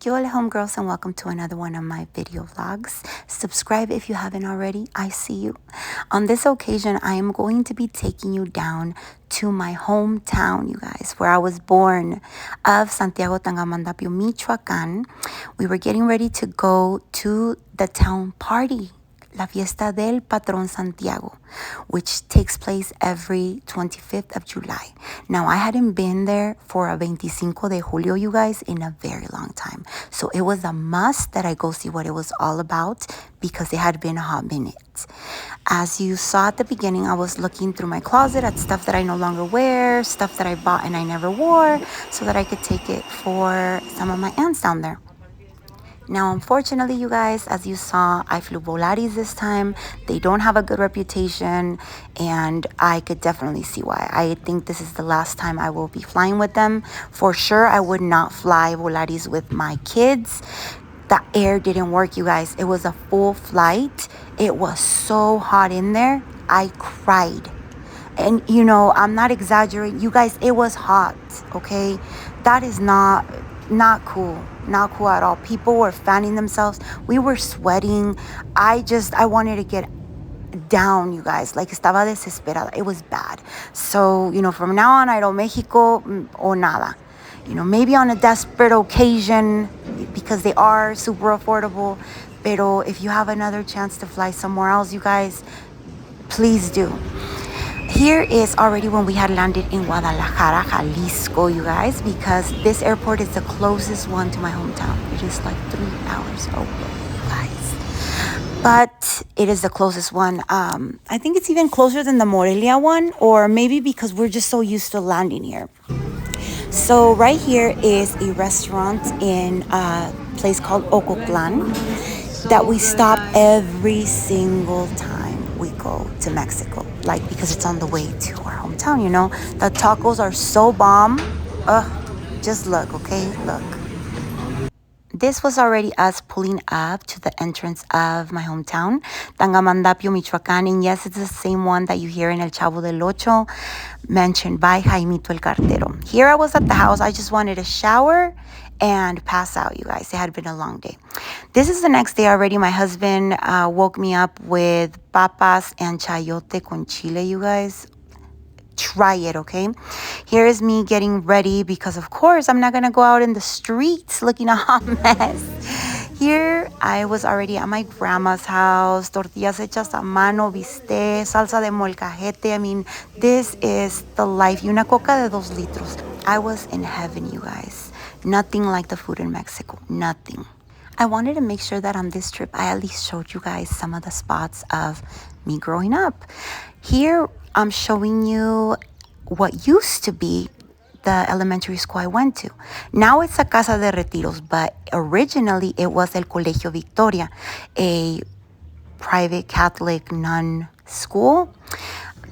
¿Qué hola homegirls, and welcome to another one of my video vlogs. Subscribe if you haven't already. I see you. On this occasion, I am going to be taking you down to my hometown, you guys, where I was born, of Santiago, Tangamandapio, Michoacán. We were getting ready to go to the town party, La Fiesta del Patron Santiago, which takes place every 25th of July. Now, I hadn't been there for a 25 de Julio, you guys, in a very long time. So it was a must that I go see what it was all about because it had been a hot minute. As you saw at the beginning, I was looking through my closet at stuff that I no longer wear, stuff that I bought and I never wore, so that I could take it for some of my aunts down there. Now, unfortunately, you guys, as you saw, I flew Volaris this time. They don't have a good reputation, and I could definitely see why. I think this is the last time I will be flying with them. For sure, I would not fly Volaris with my kids. The air didn't work, you guys. It was a full flight. It was so hot in there. I cried. And, you know, I'm not exaggerating. You guys, it was hot, okay? That is not cool. Not cool at all. People were fanning themselves. We were sweating. I wanted to get down, you guys. Like, estaba desesperada. It was bad. So, you know, from now on, Aeroméxico o nada. You know, maybe on a desperate occasion, because they are super affordable. Pero if you have another chance to fly somewhere else, you guys, please do. Here is already when we had landed in Guadalajara, Jalisco, you guys, because this airport is the closest one to my hometown. It is like 3 hours away, you guys. But it is the closest one. I think it's even closer than the Morelia one, or maybe because we're just so used to landing here. So right here is a restaurant in a place called Ocoplan that we stop every single time we go to Mexico, like, because it's on the way to our hometown, you know. The tacos are so bomb. Just look, okay? Look. This was already us pulling up to the entrance of my hometown, Tangamandapio, Michoacán. And yes, it's the same one that you hear in El Chavo del Ocho, mentioned by Jaimito el Cartero. Here I was at the house. I just wanted a shower and pass out, you guys. It had been a long day. This is the next day already. My husband woke me up with papas and chayote con chile, you guys. Try it, okay? Here is me getting ready because, of course, I'm not going to go out in the streets looking a hot mess. Here, I was already at my grandma's house. Tortillas hechas a mano, bistec, salsa de molcajete. I mean, this is the life. Y una coca de 2 litros. I was in heaven, you guys. Nothing like the food in Mexico. Nothing. I wanted to make sure that on this trip, I at least showed you guys some of the spots of me growing up. Here, I'm showing you what used to be the elementary school I went to. Now it's a Casa de Retiros, but originally it was El Colegio Victoria, a private Catholic nun school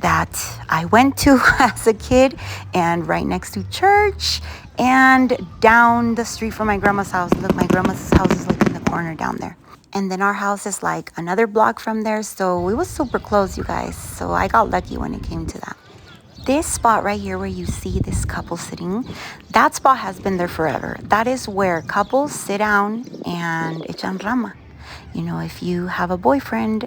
that I went to as a kid, and right next to church, and down the street from my grandma's house. Look, my grandma's house is like in the corner down there. And then our house is like another block from there. So it was super close, you guys. So I got lucky when it came to that. This spot right here where you see this couple sitting, that spot has been there forever. That is where couples sit down and echan rama. You know, if you have a boyfriend,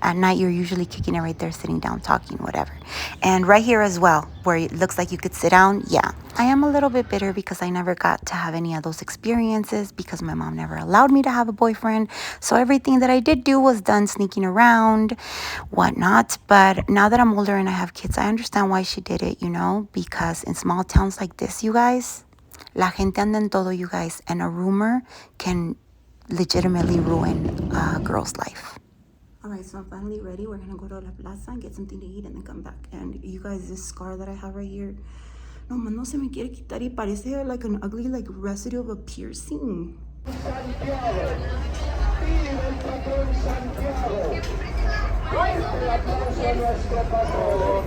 at night you're usually kicking it right there, sitting down, talking, whatever. And right here as well, where it looks like you could sit down, yeah. I am a little bit bitter because I never got to have any of those experiences because my mom never allowed me to have a boyfriend. So everything that I did do was done sneaking around, whatnot. But now that I'm older and I have kids, I understand why she did it, you know, because in small towns like this, you guys, la gente anda en todo, you guys, and a rumor can legitimately ruin a girl's life. All right, so I'm finally ready. We're gonna go to La Plaza and get something to eat and then come back. And you guys, this scar that I have right here, no man, no se me quiere quitar y parece like an ugly like residue of a piercing. Santiago, vive el Patron Santiago. Fuerte el aplauso a nuestro patrón.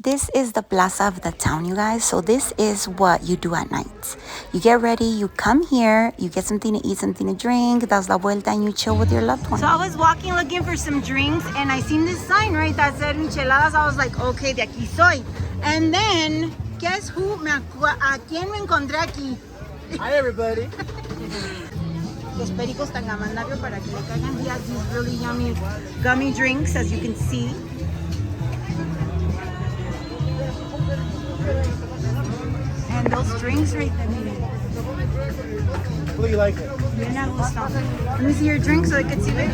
This is the plaza of the town, you guys. So this is what you do at night. You get ready, you come here, you get something to eat, something to drink, das la vuelta, and you chill with your loved one. So I was walking looking for some drinks, and I seen this sign, right, that said micheladas. I was like, okay, de aquí soy. And then Guess who? ¿A quién me encontré aquí? Hi, everybody. Los pericos Tangamandapio para que le caigan. He has these really yummy gummy drinks, as you can see. And those drinks right there. What do you like it? Bien a gusto. Let me see your drink so I can see it.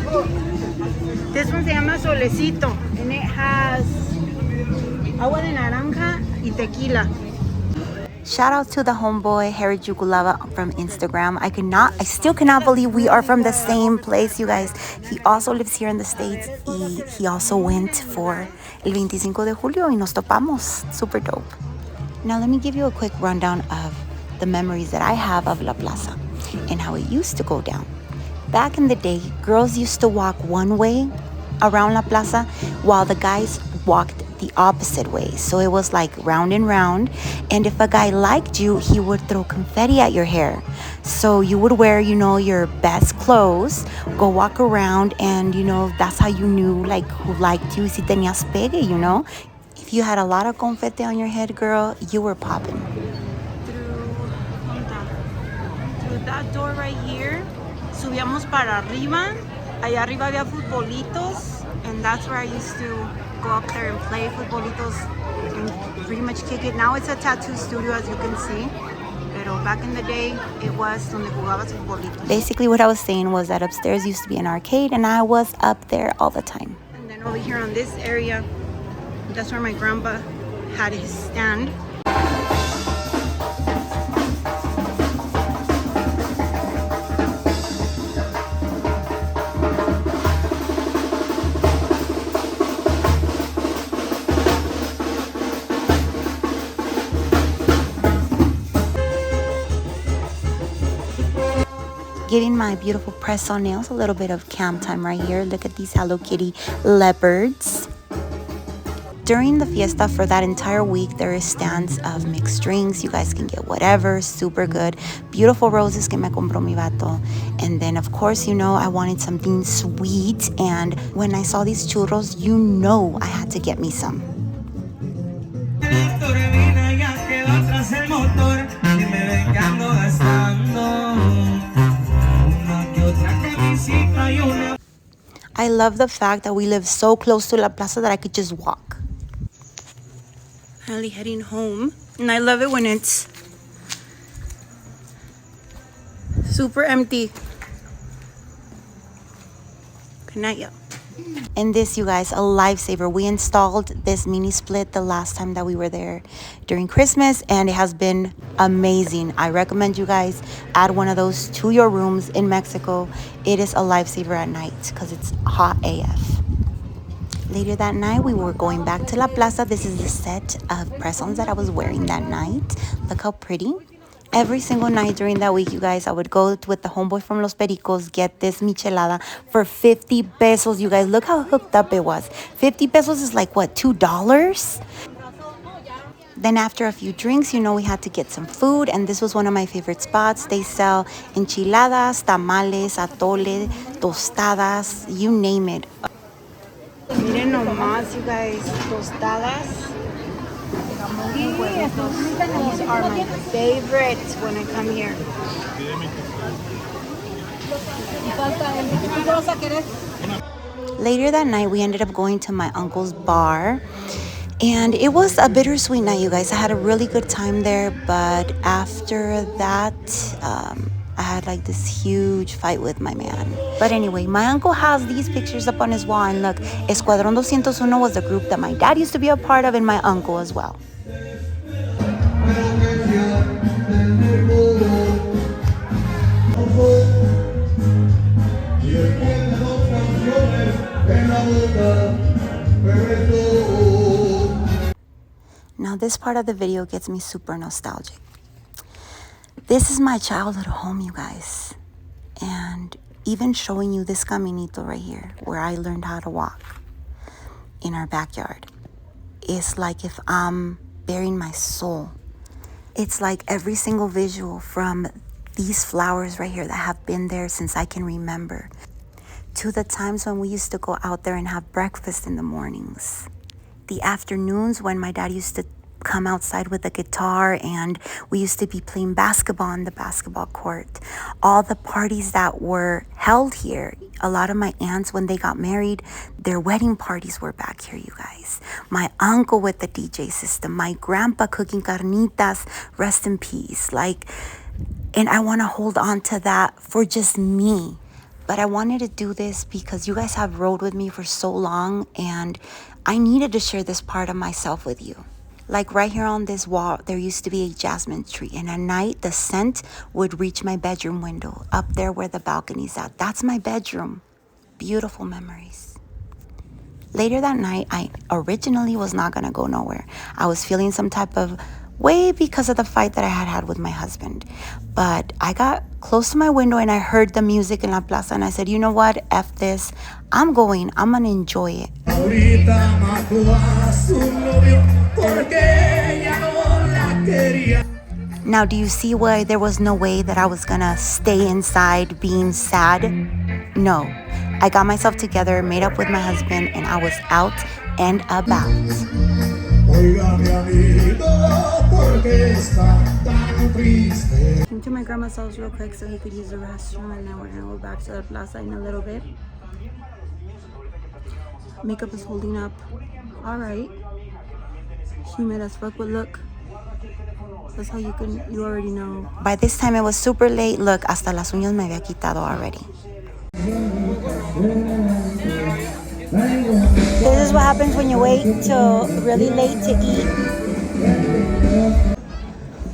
This one se llama Solecito, and it has agua de naranja y tequila. Shout out to the homeboy Harry Jukulava from Instagram. I still cannot believe we are from the same place, you guys. He also lives here in the States. He also went for el 25 de Julio y nos topamos. Super dope. Now let me give you a quick rundown of the memories that I have of La Plaza and how it used to go down. Back in the day, girls used to walk one way around La Plaza while the guys walked the opposite way. So it was like round and round. And if a guy liked you, he would throw confetti at your hair. So you would wear, your best clothes, go walk around, and, that's how you knew like who liked you. Si tenías pegue, If you had a lot of confetti on your head, girl, you were popping. Through that door right here, subíamos para arriba. Allá arriba había futbolitos, and that's where I used to go up there and play futbolitos and pretty much kick it. Now it's a tattoo studio, as you can see. Pero back in the day, it was donde jugabas futbolitos. Basically, what I was saying was that upstairs used to be an arcade, and I was up there all the time. And then over here on this area, that's where my grandpa had his stand. Getting my beautiful press-on nails, a little bit of cam time right here. Look at these Hello Kitty leopards. During the fiesta for that entire week, there is stands of mixed drinks. You guys can get whatever, super good. Beautiful roses que me compró mi vato. And then, of course, I wanted something sweet. And when I saw these churros, I had to get me some. I love the fact that we live so close to La Plaza that I could just walk. Finally heading home, and I love it when it's super empty. Good night, y'all. And this, you guys, a lifesaver. We installed this mini split the last time that we were there during Christmas, and it has been amazing. I recommend you guys add one of those to your rooms in Mexico. It is a lifesaver at night because it's hot AF. Later that night, we were going back to La Plaza. This is the set of press-ons that I was wearing that night. Look how pretty. Every single night during that week, you guys, I would go with the homeboy from Los Pericos, get this michelada for 50 pesos. You guys, look how hooked up it was. 50 pesos is like, what, $2? Then after a few drinks, we had to get some food. And this was one of my favorite spots. They sell enchiladas, tamales, atole, tostadas, you name it. Miren nomás, you guys, tostadas. These are my favorites when I come here. Later that night, we ended up going to my uncle's bar. And it was a bittersweet night, you guys. I had a really good time there. But after that, I had like this huge fight with my man. But anyway, my uncle has these pictures up on his wall. And look, Escuadrón 201 was the group that my dad used to be a part of, and my uncle as well. Now this part of the video gets me super nostalgic. This is my childhood home, you guys. And even showing you this caminito right here, where I learned how to walk in our backyard, is like if I'm bearing my soul. It's like every single visual from these flowers right here that have been there since I can remember, to the times when we used to go out there and have breakfast in the mornings, the afternoons when my dad used to come outside with a guitar, and we used to be playing basketball on the basketball court. All the parties that were held here, a lot of my aunts, when they got married, their wedding parties were back here, you guys. My uncle with the DJ system, my grandpa cooking carnitas, rest in peace. And I want to hold on to that for just me. But I wanted to do this because you guys have rode with me for so long, and I needed to share this part of myself with you. Like right here on this wall, there used to be a jasmine tree, and at night the scent would reach my bedroom window up there where the balcony's at. That's my bedroom. Beautiful memories. Later that night, I originally was not gonna go nowhere. I was feeling some type of way because of the fight that I had with my husband. But I got close to my window and I heard the music in La Plaza, and I said, you know what, F this, I'm gonna enjoy it. Now, do you see why there was no way that I was gonna stay inside being sad? No. I got myself together, made up with my husband, and I was out and about. Came to my grandma's house real quick so he could use the restroom, and then we're gonna go back to the plaza in a little bit. Makeup is holding up all right. Humid as fuck, but look, that's how you already know. By this time it was super late. Look, hasta las uñas me había quitado already. This is what happens when you wait till really late to eat.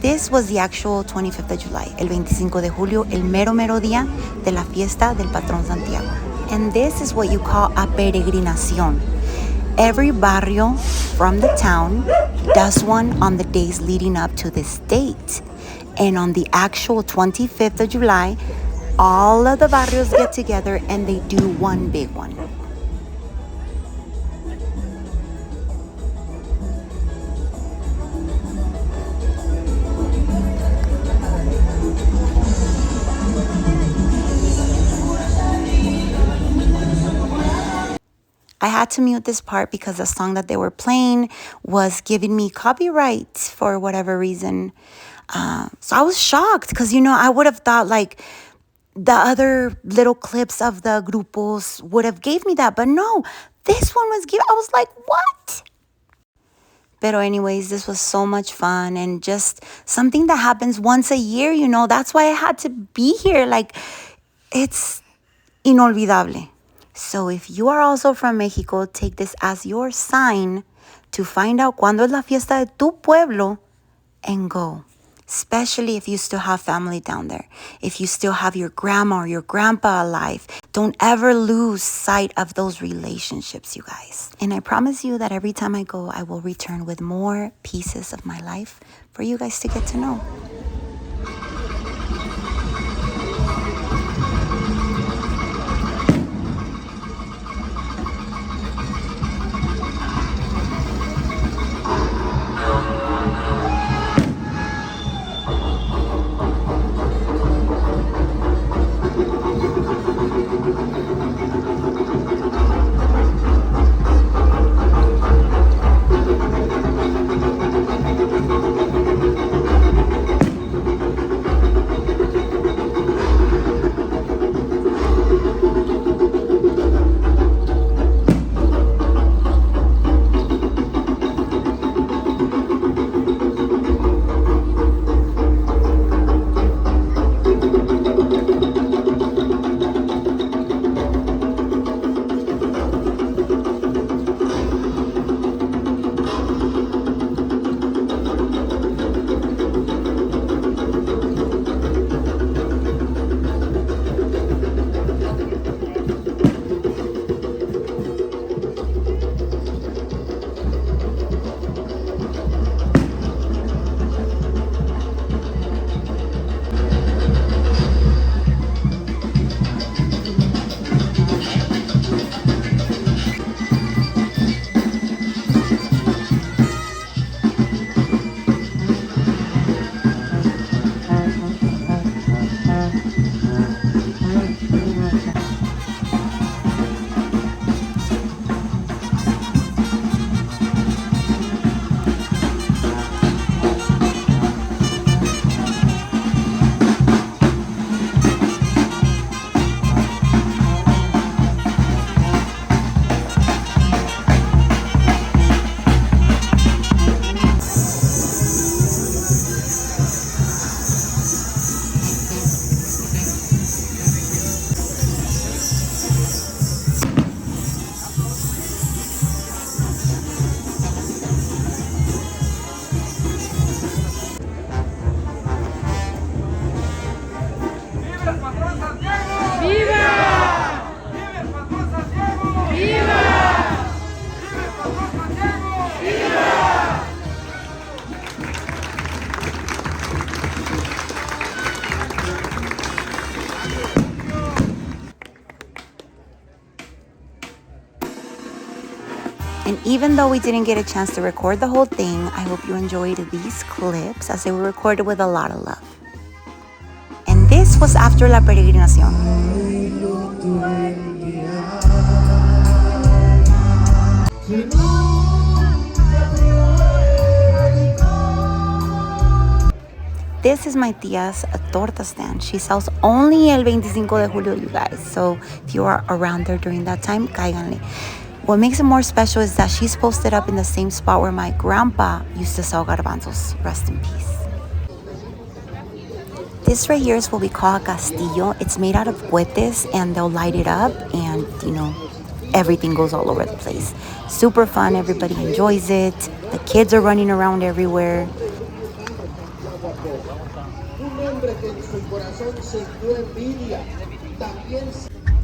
This was the actual 25th of July, el 25 de Julio, el mero día de la Fiesta del Patron Santiago. And this is what you call a peregrinación. Every barrio from the town does one on the days leading up to this date. And on the actual 25th of July, all of the barrios get together and they do one big one. I had to mute this part because the song that they were playing was giving me copyright for whatever reason. So I was shocked because, I would have thought like the other little clips of the grupos would have gave me that. But no, this one was given. I was like, what? Pero anyways, this was so much fun and just something that happens once a year, That's why I had to be here. Like, it's inolvidable. So if you are also from Mexico, take this as your sign to find out cuándo es la fiesta de tu pueblo and go. Especially if you still have family down there. If you still have your grandma or your grandpa alive. Don't ever lose sight of those relationships, you guys. And I promise you that every time I go, I will return with more pieces of my life for you guys to get to know. even though we didn't get a chance to record the whole thing, I hope you enjoyed these clips as they were recorded with a lot of love. And this was after La Peregrinación. This is my tia's torta stand. She sells only el 25 de Julio, you guys. So if you are around there during that time, cáiganle. What makes it more special is that she's posted up in the same spot where my grandpa used to sell garbanzos. Rest in peace. This right here is what we call a castillo. It's made out of cohetes and they'll light it up and, you know, everything goes all over the place. Super fun. Everybody enjoys it. The kids are running around everywhere.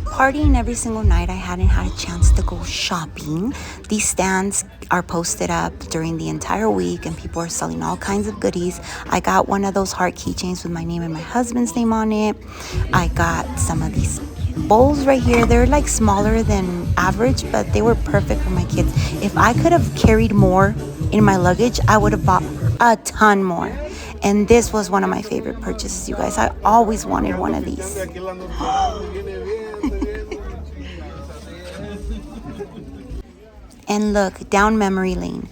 Partying every single night. I hadn't had a chance to go shopping. These stands are posted up during the entire week and people are selling all kinds of goodies. I got one of those heart keychains with my name and my husband's name on it. I got some of these bowls right here. They're like smaller than average, but they were perfect for my kids. If I could have carried more in my luggage, I would have bought a ton more. And this was one of my favorite purchases, you guys. I always wanted one of these. And look, down memory lane.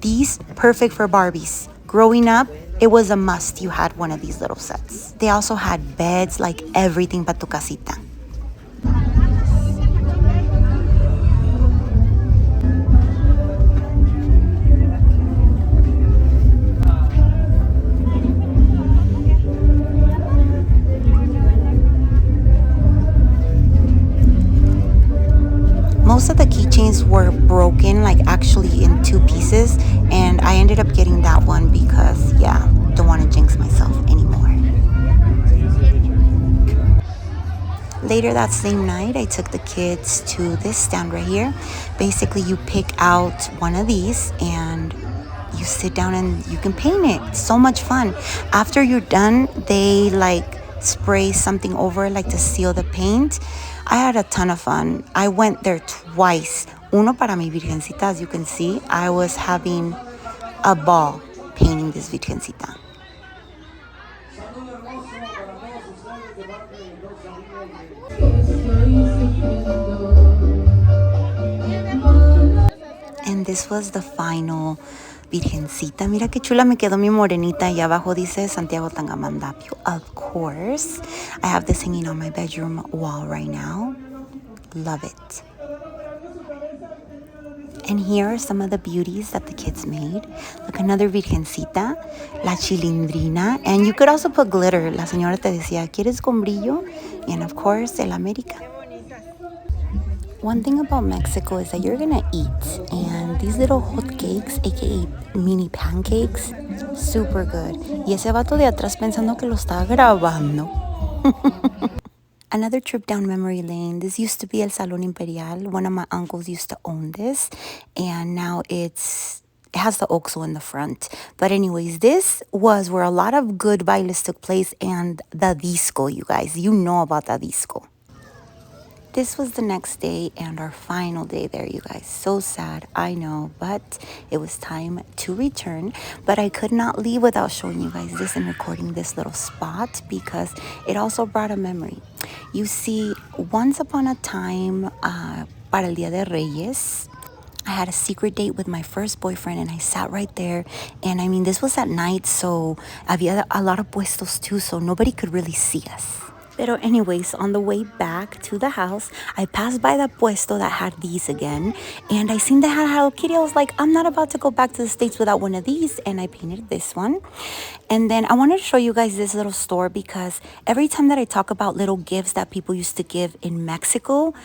These, perfect for Barbies. Growing up, it was a must. You had one of these little sets. They also had beds, like everything pa tu casita. Most of the keychains were broken, like actually in 2 pieces, and I ended up getting that one because, yeah, don't want to jinx myself anymore. Later that same night, I took the kids to this stand right here. Basically, you pick out one of these and you sit down and you can paint it. So much fun. After you're done, they like spray something over like to seal the paint. I had a ton of fun. I went there twice. Uno para mi virgencita, as you can see. I was having a ball painting this virgencita. And this was the final virgencita. Mira qué chula me quedó mi morenita. Y abajo dice Santiago Tangamandapio. Of course. I have this hanging on my bedroom wall right now. Love it. And here are some of the beauties that the kids made. Look, another virgencita, la chilindrina. And you could also put glitter. La señora te decía, ¿quieres con brillo? And of course, el América. One thing about Mexico is that you're gonna eat, and these little hot cakes, aka mini pancakes, super good. Y ese vato de atrás pensando que lo estaba grabando. Another trip down memory lane. This used to be El Salón Imperial. One of my uncles used to own this, and now it has the Oxxo in the front. But anyways, this was where a lot of good bailes took place, and the disco, you guys. You know about the disco. This was the next day and our final day there, you guys. So sad, I know, but it was time to return. But I could not leave without showing you guys this and recording this little spot because it also brought a memory. You see, once upon a time, para el Día de Reyes, I had a secret date with my first boyfriend and I sat right there. And I mean, this was at night, so había a lot of puestos too, so nobody could really see us. Pero anyways, on the way back to the house, I passed by that puesto that had these again. And I seen that had Hello Kitty. I was like, I'm not about to go back to the States without one of these. And I painted this one. And then I wanted to show you guys this little store because every time that I talk about little gifts that people used to give in Mexico,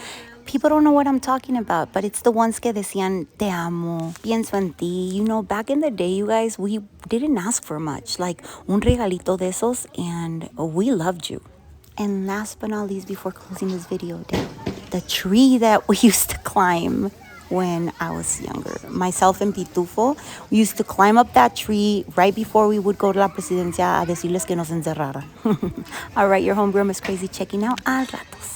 people don't know what I'm talking about, but it's the ones que decían, te amo, pienso en ti. You know, back in the day, you guys, we didn't ask for much. Like, un regalito de esos, and we loved you. And last but not least, before closing this video down, the tree that we used to climb when I was younger. Myself and Pitufo, we used to climb up that tree right before we would go to La Presidencia a decirles que nos encerrara. All right, your homegirl Miss Krazie checking out. A ratos.